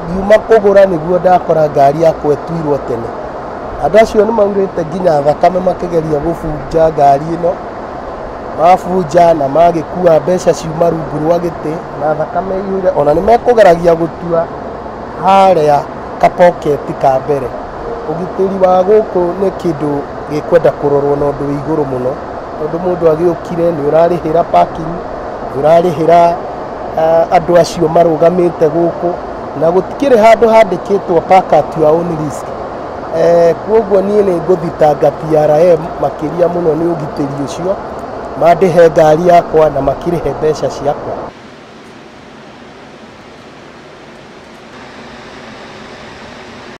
ngiuma kũgũra nĩguo ndakora ngari yakwa ĩtuirwo tene. Andũ acio nĩ maurĩte nginya thakame makĩgeria gũbunja ngari ĩno, mabunja na magĩkua mbeca ciuma rungu rwa gĩtĩ na thakame ĩiyũire, ona nĩ mekũgeragia gũtua harĩa kapoketi ka mbere. Ũgitĩri wa gũkũ nĩ kĩndũ gĩkwenda kũrorwo na ũndũ wĩ igũrũ mũno, tondũ mũndũ agĩũkire nĩ ũrarĩhĩra parking, nĩ ũrarĩhĩra andũ acio marũgamĩte gũkũ, na gũtikĩrĩ handũ handĩkĩtwo park at your own risk. Kwoguo niĩ nĩ ngũthitanga TRM makĩria mũno nĩ ũgitĩri ũcio, mandĩhe ngari yakwa na makĩrĩhe mbeca ciakwa.